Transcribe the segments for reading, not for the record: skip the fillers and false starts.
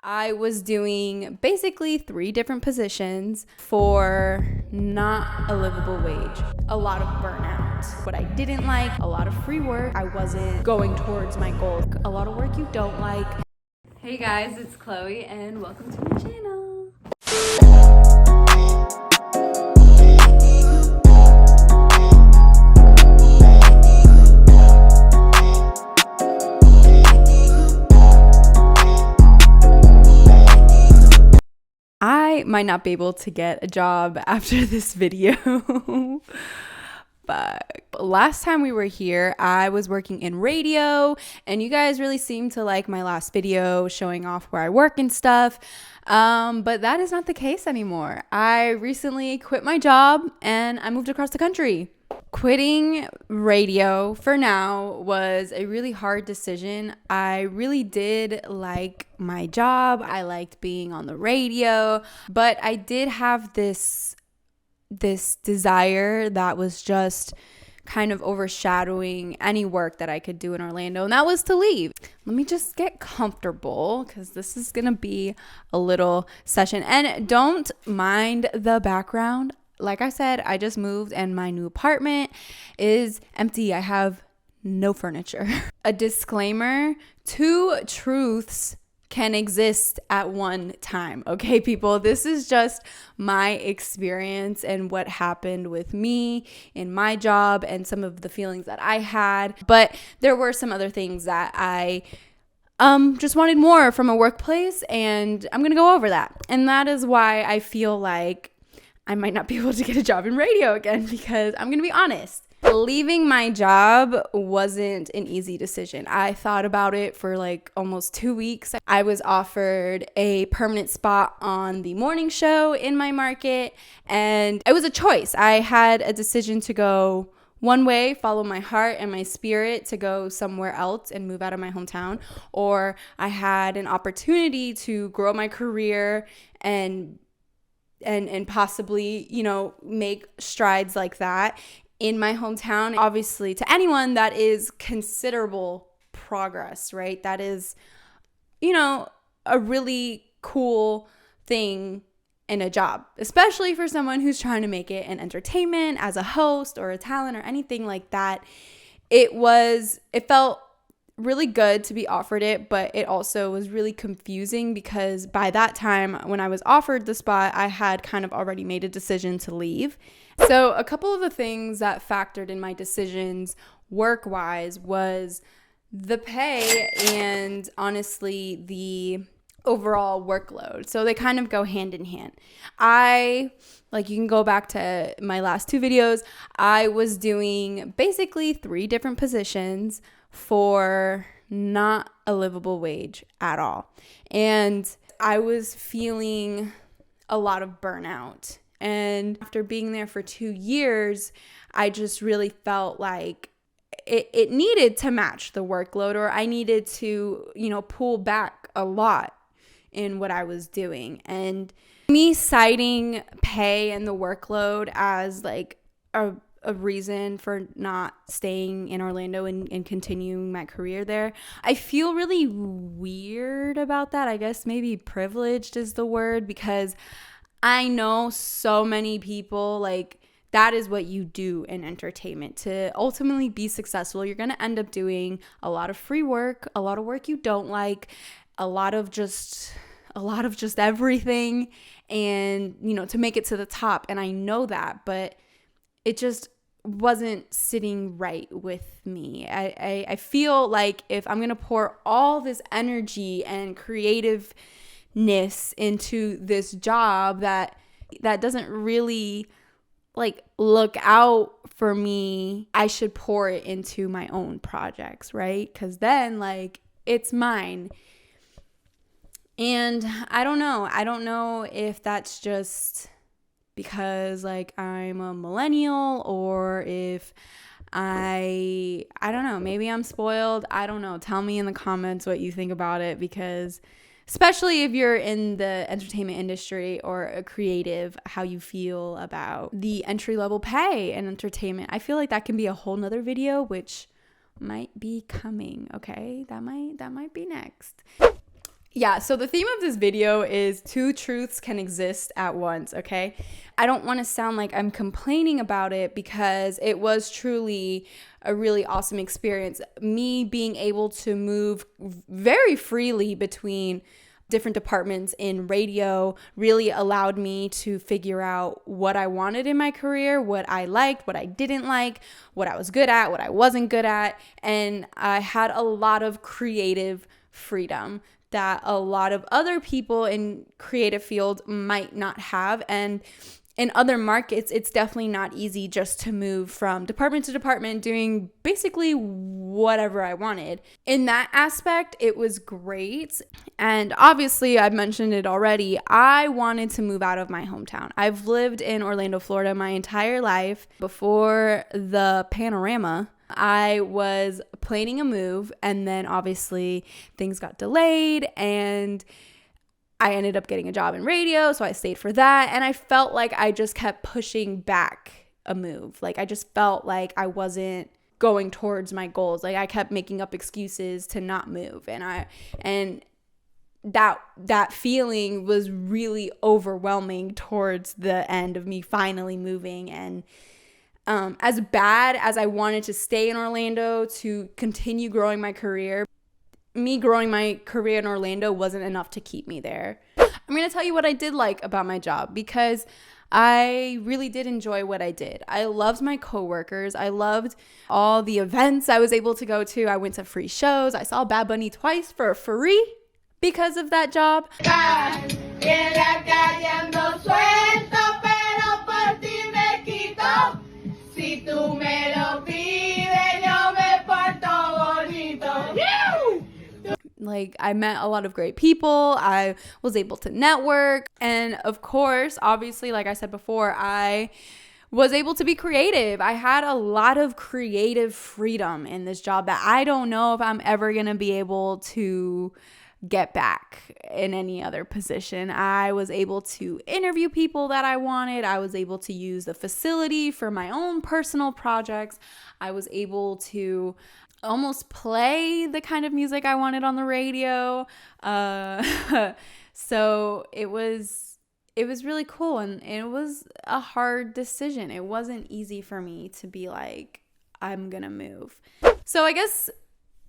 I was doing basically 3 different positions for not a livable wage. A lot of burnout. What I didn't like, a lot of free work. I wasn't going towards my goal. A lot of work you don't like. Hey guys, it's Chloe and welcome to my channel. I might not be able to get a job after this video. But last time we were here, I was working in radio and you guys really seemed to like my last video showing off where I work and stuff. But that is not the case anymore. I recently quit my job and I moved across the country. Quitting radio for now was a really hard decision. I really did like my job. I liked being on the radio, but I did have this desire that was just kind of overshadowing any work that I could do in Orlando, and that was to leave. Let me just get comfortable because this is gonna be a little session, and don't mind the background. Like I said, I just moved and my new apartment is empty. I have no furniture. A disclaimer, 2 truths can exist at one time. Okay, people, this is just my experience and what happened with me in my job and some of the feelings that I had. But there were some other things that I just wanted more from a workplace, and I'm gonna go over that. And that is why I feel like I might not be able to get a job in radio again, because I'm gonna be honest. Leaving my job wasn't an easy decision. I thought about it for like almost 2 weeks. I was offered a permanent spot on the morning show in my market, and it was a choice. I had a decision to go one way, follow my heart and my spirit to go somewhere else and move out of my hometown, or I had an opportunity to grow my career and possibly, make strides like that in my hometown. Obviously, to anyone, that is considerable progress, right? That is, a really cool thing in a job, especially for someone who's trying to make it in entertainment as a host or a talent or anything like that. It felt really good to be offered it, but it also was really confusing because by that time when I was offered the spot, I had kind of already made a decision to leave. So a couple of the things that factored in my decisions work-wise was the pay and honestly the overall workload. So they kind of go hand in hand. You can go back to my last 2 videos. I was doing basically 3 different positions for not a livable wage at all. And I was feeling a lot of burnout. And after being there for 2 years, I just really felt like it needed to match the workload, or I needed to, pull back a lot in what I was doing. And me citing pay and the workload as like a reason for not staying in Orlando and continuing my career there, I feel really weird about that. I guess maybe privileged is the word, because I know so many people, like, that is what you do in entertainment. To ultimately be successful, you're going to end up doing a lot of free work, a lot of work you don't like, a lot of just everything, and, to make it to the top. And I know that, but it just wasn't sitting right with me. I feel like if I'm going to pour all this energy and creativeness into this job that doesn't really look out for me, I should pour it into my own projects, right? Because then it's mine. And I don't know if that's just because I'm a millennial, or if I don't know, maybe I'm spoiled. I don't know. Tell me in the comments what you think about it, because especially if you're in the entertainment industry or a creative, how you feel about the entry-level pay in entertainment. I feel like that can be a whole nother video, which might be coming. Okay, that might be next. Yeah, so the theme of this video is two truths can exist at once, okay? I don't want to sound like I'm complaining about it because it was truly a really awesome experience. Me being able to move very freely between different departments in radio really allowed me to figure out what I wanted in my career, what I liked, what I didn't like, what I was good at, what I wasn't good at, and I had a lot of creative freedom that a lot of other people in creative fields might not have. And in other markets, it's definitely not easy just to move from department to department doing basically whatever I wanted. In that aspect, it was great. And obviously, I've mentioned it already, I wanted to move out of my hometown. I've lived in Orlando, Florida my entire life. Before the panorama, I was planning a move, and then obviously things got delayed and I ended up getting a job in radio, so I stayed for that. And I felt like I just kept pushing back a move. Like I just felt like I wasn't going towards my goals. Like I kept making up excuses to not move. And that feeling was really overwhelming towards the end of me finally moving. And as bad as I wanted to stay in Orlando to continue growing my career, me growing my career in Orlando wasn't enough to keep me there. I'm going to tell you what I did like about my job because I really did enjoy what I did. I loved my coworkers. I loved all the events I was able to go to. I went to free shows. I saw Bad Bunny twice for free because of that job. Like I met a lot of great people. I was able to network. And of course, obviously, like I said before, I was able to be creative. I had a lot of creative freedom in this job that I don't know if I'm ever going to be able to get back in any other position. I was able to interview people that I wanted. I was able to use the facility for my own personal projects. I was able to almost play the kind of music I wanted on the radio. So it was really cool, and it was a hard decision. It wasn't easy for me to be like, I'm gonna move. So I guess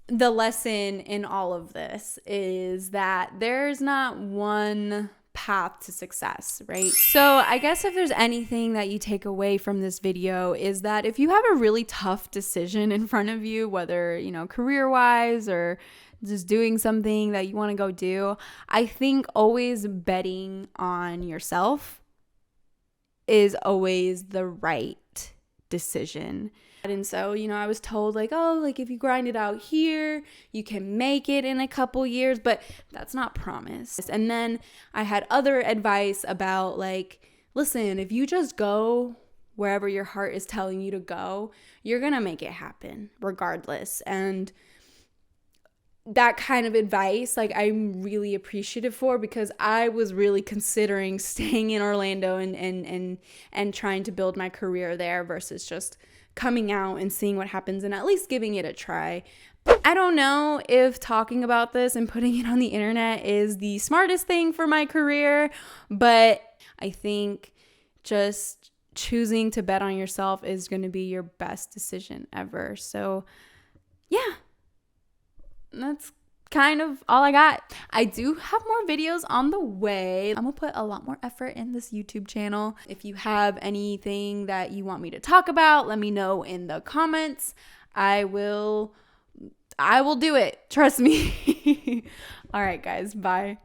the lesson in all of this is that there's not one path to success, right? So I guess if there's anything that you take away from this video is that if you have a really tough decision in front of you, whether, career-wise or just doing something that you want to go do, I think always betting on yourself is always the right decision. And so, I was told if you grind it out here, you can make it in a couple years, but that's not promised. And then I had other advice about listen, if you just go wherever your heart is telling you to go, you're going to make it happen regardless. And that kind of advice, I'm really appreciative for, because I was really considering staying in Orlando and trying to build my career there versus just coming out and seeing what happens and at least giving it a try. I don't know if talking about this and putting it on the internet is the smartest thing for my career, but I think just choosing to bet on yourself is going to be your best decision ever. So yeah, that's kind of all I got. I do have more videos on the way. I'm gonna put a lot more effort in this YouTube channel. If you have anything that you want me to talk about, let me know in the comments. I will do it. Trust me. All right, guys. Bye.